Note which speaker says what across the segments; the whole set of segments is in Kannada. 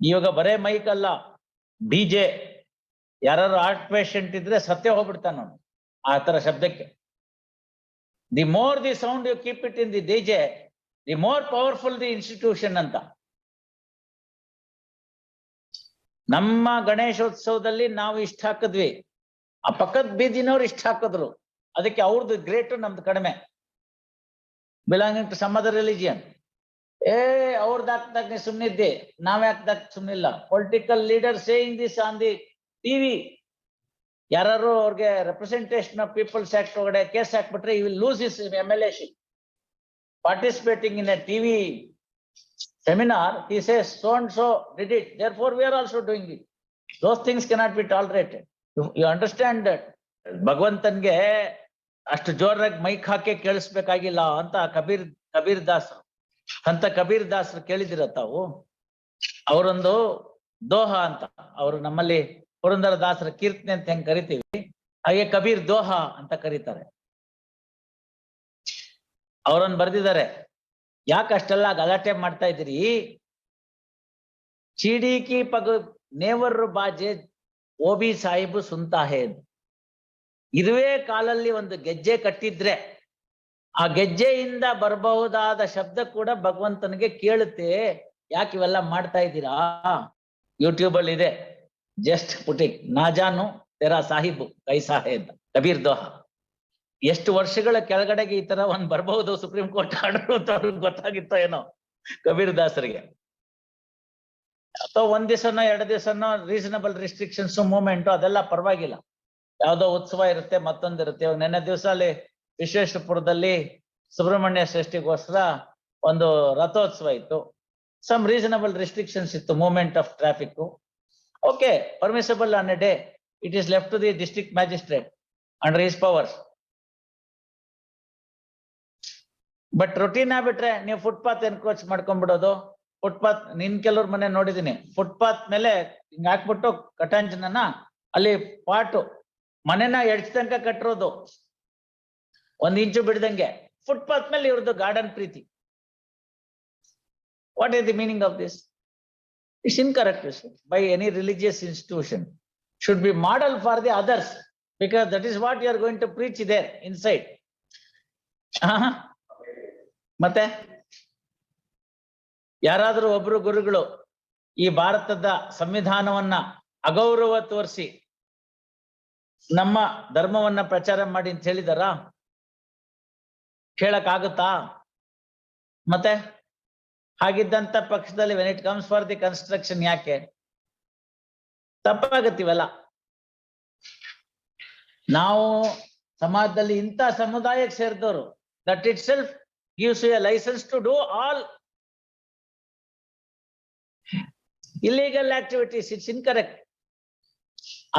Speaker 1: ಇವಾಗ ಬರೇ ಮೈಕ್ ಅಲ್ಲ, ಡಿಜೆ. ಯಾರು ಹಾರ್ಟ್ ಪೇಷಂಟ್ ಇದ್ರೆ ಸತ್ಯ ಹೋಗ್ಬಿಡ್ತಾನ ಅವನು ಆ ತರ ಶಬ್ದಕ್ಕೆ. The more the sound you keep it in the DJ, the more powerful the institution ಅಂತ. ನಮ್ಮ ಗಣೇಶೋತ್ಸವದಲ್ಲಿ ನಾವು ಇಷ್ಟ ಹಾಕಿದ್ವಿ, ಆ ಪಕ್ಕದ ಬೀದಿನವ್ರು ಇಷ್ಟ ಹಾಕಿದ್ರು, ಅದಕ್ಕೆ ಅವ್ರದ್ದು ಗ್ರೇಟ್ ನಮ್ದು ಕಡಿಮೆ. Belonging to some other religion. ಅವ್ರದ್ದು ಹಾಕ್ದಾಗ ಸುಮ್ಮನಿದ್ದೆ, ನಾವ್ ಯಾಕೆ ಸುಮ್ಮನಿಲ್ಲ. Political leader saying this on the TV. ಯಾರು ಅವ್ರಿಗೆ ರೆಪ್ರೆಸೆಂಟೇಷನ್ ಆಫ್ ಪೀಪಲ್ಸ್ ಆಕ್ಟ್ ಒಳಗಡೆ ಕೇಸ್ ಹಾಕ್ಬಿಟ್ರೆ ಈ ವಿಲ್ ಲೂಸ್ ಇಸ್ MLA-ಶಿಪ್. Participating in a TV seminar, he says so and so did it, therefore we are also doing it. Those things cannot be tolerated. You understand that ಭಗವಂತನ್ಗೆ ಅಷ್ಟು ಜೋರಾಗಿ ಮೈಕ್ ಹಾಕಿ ಕೇಳಿಸ್ಬೇಕಾಗಿಲ್ಲ ಅಂತ ಕಬೀರ್ ದಾಸರು, ಸಂತ ಕಬೀರ್ ದಾಸರು ಕೇಳಿದಿರ ತಾವು? ಅವರೊಂದು ದೋಹ ಅಂತ, ಅವರು ನಮ್ಮಲ್ಲಿ ಪುರಂದರ ದಾಸರ ಕೀರ್ತನೆ ಅಂತ ಹೆಂಗ್ ಕರಿತೀವಿ, ಹಾಗೆ ಕಬೀರ್ ದೋಹ ಅಂತ ಕರೀತಾರೆ. ಅವರನ್ನು ಬರ್ದಿದ್ದಾರೆ, ಯಾಕೆ ಅಷ್ಟೆಲ್ಲ ಗಲಾಟೆ ಮಾಡ್ತಾ ಇದ್ದೀರಿ? ಚೀಡಿಕಿ ಪಗ ನೇವರ್ ಬಾಜೆ ಓಬಿ ಸಾಹಿಬ್ ಸುಂತಾ ಹೇ. ಇರುವೆ ಕಾಲಲ್ಲಿ ಒಂದು ಗೆಜ್ಜೆ ಕಟ್ಟಿದ್ರೆ ಆ ಗೆಜ್ಜೆಯಿಂದ ಬರಬಹುದಾದ ಶಬ್ದ ಕೂಡ ಭಗವಂತನಿಗೆ ಕೇಳುತ್ತೆ. ಯಾಕೆ ಇವೆಲ್ಲ ಮಾಡ್ತಾ ಇದ್ದೀರಾ? ಯೂಟ್ಯೂಬ್ ಅಲ್ಲಿ ಇದೆ, ಜಸ್ಟ್ ಪುಟಿಂಗ್ ನಾಜಾನು ತೆರಾ ಸಾಹಿಬ್ ಕೈಸಾ ಹೇ ಅಂತ, ಕಬೀರ್ ದೋಹ. ಎಷ್ಟು ವರ್ಷಗಳ ಕೆಳಗಡೆಗೆ ಈ ತರ ಒಂದ್ ಬರ್ಬಹುದು ಸುಪ್ರೀಂ ಕೋರ್ಟ್ ಆರ್ಡರ್ ಅಂತ ಅವ್ರಿಗೆ ಗೊತ್ತಾಗಿತ್ತೋ ಏನೋ ಕಬೀರ್ ದಾಸರಿಗೆ. ಅಥವಾ ಒಂದ್ ದಿವಸನೋ 2 ದಿವಸನೋ ರೀಸನಬಲ್ ರಿಸ್ಟ್ರಿಕ್ಷನ್ಸ್ ಮೂವ್ಮೆಂಟ್ ಅದೆಲ್ಲ ಪರವಾಗಿಲ್ಲ. ಯಾವ್ದೋ ಉತ್ಸವ ಇರುತ್ತೆ, ಮತ್ತೊಂದಿರುತ್ತೆ. ಇವಾಗ ನೆನ್ನೆ ದಿವಸ ಅಲ್ಲಿ ವಿಶ್ವೇಶ್ವರಪುರದಲ್ಲಿ ಸುಬ್ರಹ್ಮಣ್ಯ ಷಷ್ಠಿಗೋಸ್ಕರ ಒಂದು ರಥೋತ್ಸವ ಇತ್ತು. ಸಮ್ ರೀಸನಬಲ್ ರಿಸ್ಟ್ರಿಕ್ಷನ್ಸ್ ಇತ್ತು, movement of traffic. Okay, permissible on a day. It is left to the district magistrate under his powers. But routine ಆಗ್ಬಿಟ್ರೆ ನೀವು ಫುಟ್ಪಾತ್ ಎನ್ಕ್ರೋಚ್ ಮಾಡ್ಕೊಂಡ್ಬಿಡೋದು. ಫುಟ್ಪಾತ್, ಕೆಲವ್ರ ಮನೆ ನೋಡಿದೀನಿ, ಫುಟ್ಪಾತ್ ಮೇಲೆ ಹಿಂಗ್ ಹಾಕ್ಬಿಟ್ಟು ಕಟಾಂಜನ ಅಲ್ಲಿ ಪಾಟು ಮನೆನ ಎಡ್ಚ್ ತನಕ ಕಟ್ಟಿರೋದು, 1 ಇಂಚು ಬಿಡ್ದಂಗೆ. ಫುಟ್ಪಾತ್ ಮೇಲೆ ಇವ್ರದ್ದು ಗಾರ್ಡನ್ ಪ್ರೀತಿ. What is the meaning of this? It's incorrect by any religious institution. Should be model for the others, because that is what you are going to preach there inside. ಮತ್ತೆ ಯಾರಾದ್ರೂ ಒಬ್ರು ಗುರುಗಳು ಈ ಭಾರತದ ಸಂವಿಧಾನವನ್ನ ಅಗೌರವ ತೋರಿಸಿ ನಮ್ಮ ಧರ್ಮವನ್ನ ಪ್ರಚಾರ ಮಾಡಿ ಅಂತ ಹೇಳಿದಾರ? ಕೇಳಕ್ಕಾಗುತ್ತಾ? ಮತ್ತೆ ಹಾಗಿದ್ದಂತ ಪಕ್ಷದಲ್ಲಿ when it comes for the construction ಯಾಕೆ ತಪ್ಪಾಗತ್ತಿವಲ್ಲ? ನಾವು ಸಮಾಜದಲ್ಲಿ ಇಂಥ ಸಮುದಾಯಕ್ಕೆ ಸೇರಿದವರು, that it self gives you a license to do all illegal activities. It's incorrect.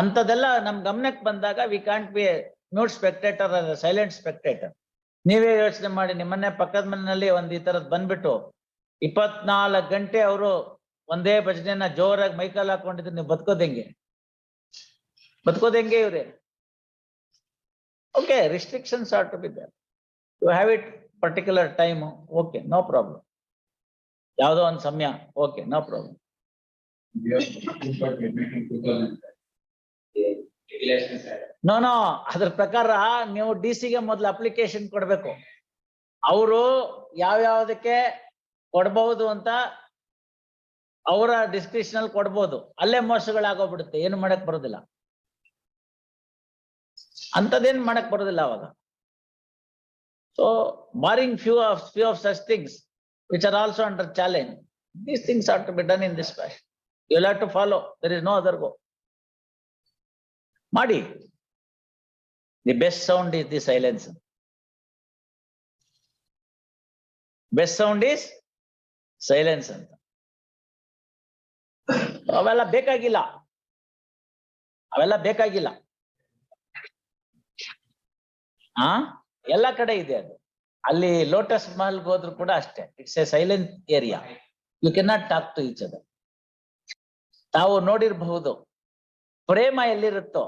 Speaker 1: ಅಂತದೆಲ್ಲ ನಮ್ ಗಮನಕ್ಕೆ ಬಂದಾಗ we can't be a mute spectator or a silent spectator. ನೀವೇ ಯೋಚನೆ ಮಾಡಿ, ನಿಮ್ಮನ್ನೇ ಪಕ್ಕದ ಮನೆಯಲ್ಲಿ ಒಂದ್ ಈ ತರದ್ ಬಂದ್ಬಿಟ್ಟು 24 ಗಂಟೆ ಅವರು ಒಂದೇ ಭಜನೆನ ಜೋರಾಗಿ ಮೈಕಲ್ ಹಾಕೊಂಡಿದ್ರೆ ನೀವು ಬದುಕೋದೆಂಗೆ ಇವ್ರೆ? Okay, restrictions are to be there. You have it particular time, okay, no problem. ಯಾವ್ದೋ ಒಂದು ಸಮಯ, ಓಕೆ, ನೋ ಪ್ರಾಬ್ಲಮ್. ನೋ ಅದ್ರ ಪ್ರಕಾರ ನೀವು DC-ಗೆ ಮೊದಲು ಅಪ್ಲಿಕೇಶನ್ ಕೊಡ್ಬೇಕು. ಅವರು ಯಾವ್ಯಾವ್ದಕ್ಕೆ ಕೊಡ್ಬಹುದು ಅಂತ ಅವರ ಡಿಸ್ಕ್ರಿಪ್ಷನ್ ಅಲ್ಲಿ ಕೊಡ್ಬೋದು. ಅಲ್ಲೇ ಮೋಸಗಳಾಗೋಗ್ಬಿಡುತ್ತೆ, ಏನು ಮಾಡಕ್ ಬರೋದಿಲ್ಲ. ಅಂತದೇನ್ ಮಾಡಕ್ ಬರೋದಿಲ್ಲ ಅವಾಗ. So, barring few of such things which are also under challenge, these things are to be done in this fashion. You will have to follow. There is no other go. Madi, the best sound is the silence. Best sound is silence. ಅವೆಲ್ಲ ಬೇಕಾಗಿಲ್ಲ. ಎಲ್ಲ ಕಡೆ ಇದೆ ಅದು. ಅಲ್ಲಿ ಲೋಟಸ್ ಮಹಲ್ ಹೋದ್ರು ಕೂಡ ಅಷ್ಟೇ, it's a silent area. You cannot talk to each other. ತಾವು ನೋಡಿರಬಹುದು, ಪ್ರೇಮ ಎಲ್ಲಿರುತ್ತೋ,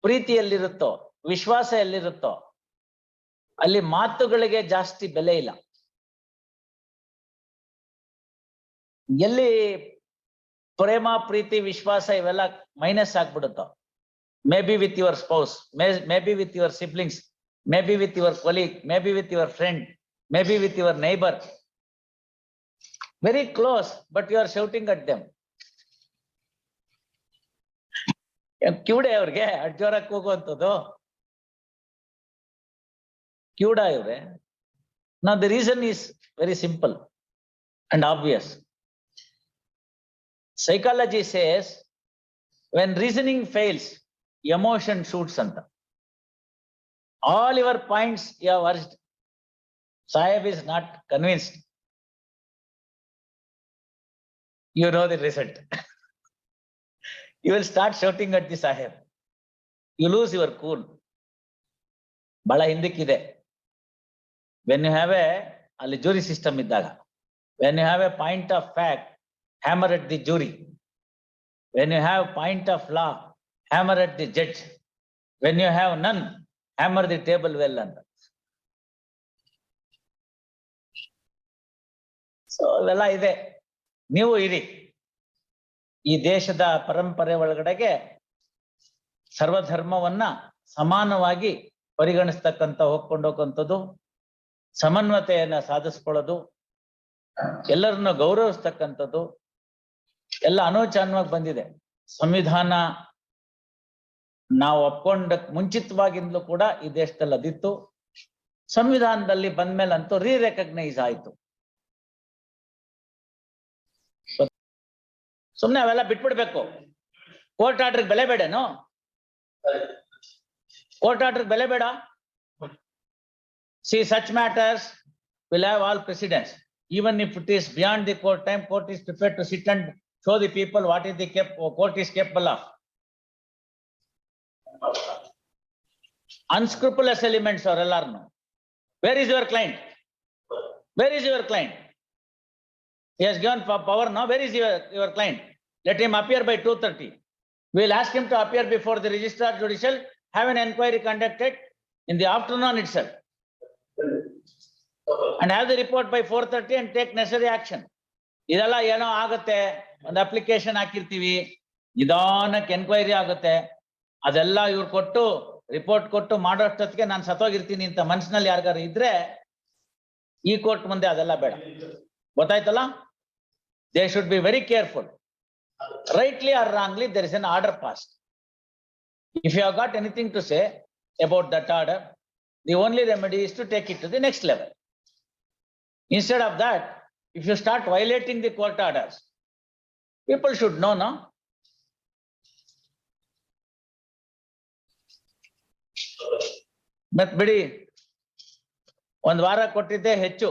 Speaker 1: ಪ್ರೀತಿ ಎಲ್ಲಿರುತ್ತೋ, ವಿಶ್ವಾಸ ಎಲ್ಲಿರುತ್ತೋ ಅಲ್ಲಿ ಮಾತುಗಳಿಗೆ ಜಾಸ್ತಿ ಬೆಲೆ ಇಲ್ಲ. ಎಲ್ಲಿ ಪ್ರೇಮ ಪ್ರೀತಿ ವಿಶ್ವಾಸ ಇವೆಲ್ಲ ಮೈನಸ್ ಆಗ್ಬಿಡುತ್ತೋ. Maybe with your spouse, maybe with your siblings, maybe with your colleague, maybe with your friend, maybe with your neighbour. Very close, but you are shouting at them. ಕಿವುಡೆ ಅವ್ರಿಗೆ ಅಡ್ಜೋರಕ್ಕೆ ಹೋಗುವಂಥದ್ದು ಕಿವುಡ ಇವ್ರೆ. Now the reason is very simple and obvious. Psychology says when reasoning fails, emotion shoots anta. All your points you have urged, Sahib is not convinced. You know the result. You will start shouting at the Sahib. You lose your cool. Bala hindikide. When you have a jury system iddaga, when you have a point of fact, hammer at the jury. When you have point of law, hammer at the judge. When you have none, hammer the table well under. So ಇವೆಲ್ಲ ಇದೆ. ನೀವು ಇರಿ. ಈ ದೇಶದ ಪರಂಪರೆ ಒಳಗಡೆಗೆ ಸರ್ವಧರ್ಮವನ್ನ ಸಮಾನವಾಗಿ ಪರಿಗಣಿಸ್ತಕ್ಕಂಥ ಹೋಗ್ಕೊಂಡೋಗಂಥದ್ದು, ಸಮನ್ವತೆಯನ್ನ ಸಾಧಿಸ್ಕೊಳ್ಳೋದು, ಎಲ್ಲರನ್ನು ಗೌರವಿಸ್ತಕ್ಕಂಥದ್ದು ಎಲ್ಲ ಅನೂಚಾನವಾಗಿ ಬಂದಿದೆ. ಸಂವಿಧಾನ ನಾವು ಒಪ್ಕೊಂಡ ಮುಂಚಿತವಾಗಿಂದಲೂ ಕೂಡ ಈ ದೇಶದಲ್ಲಿ ಅದಿತ್ತು. ಸಂವಿಧಾನದಲ್ಲಿ ಬಂದ್ಮೇಲಂತೂ ರಿರೆಕಗ್ನೈಸ್ ಆಯ್ತು. ಸುಮ್ನೆ ಅವೆಲ್ಲ ಬಿಟ್ಬಿಡ್ಬೇಕು. ಕೋರ್ಟ್ ಆರ್ಡರ್ ಬೆಲೆ ಬೇಡೇನು? ಕೋರ್ಟ್ ಆರ್ಡರ್ ಬೆಲೆ ಬೇಡ. See, such matters will have all precedence. Even if it is beyond the court time, court is prepared to sit and show the people what is the court is capable of. Unscrupulous elements are alarm. Where is your client? Where is your client? He has given power now. Where is your client? Let him appear by 2:30. We will ask him to appear before the registrar judicial, have an enquiry conducted in the afternoon itself, and have the report by 4:30 and take necessary action. ಇದೆಲ್ಲ ಏನೋ ಆಗುತ್ತೆ, ಒಂದು ಅಪ್ಲಿಕೇಶನ್ ಹಾಕಿರ್ತೀವಿ, ನಿಧಾನಕ್ಕೆ ಎನ್ಕ್ವೈರಿ ಆಗುತ್ತೆ, ಅದೆಲ್ಲ ಇವ್ರು ಕೊಟ್ಟು ರಿಪೋರ್ಟ್ ಕೊಟ್ಟು ಮಾಡೋಷ್ಟೊತ್ತಿಗೆ ನಾನು ಸತ್ತೋಗಿರ್ತೀನಿ ಅಂತ ಮನಸ್ಸಿನಲ್ಲಿ ಯಾರಿಗಾರು ಇದ್ರೆ ಈ ಕೋರ್ಟ್ ಮುಂದೆ ಅದೆಲ್ಲ ಬೇಡ. ಗೊತ್ತಾಯ್ತಲ್ಲ? They should be very careful. Rightly or wrongly, there is an order passed. If you have got anything to say about that order, the only remedy is to take it to the next level. Instead of that, if you start violating the court orders, people should know, no? But ಬಿಡಿ, ಒಂದು ವಾರ ಕೊಟ್ಟಿದ್ದೆ ಹೆಚ್ಚು.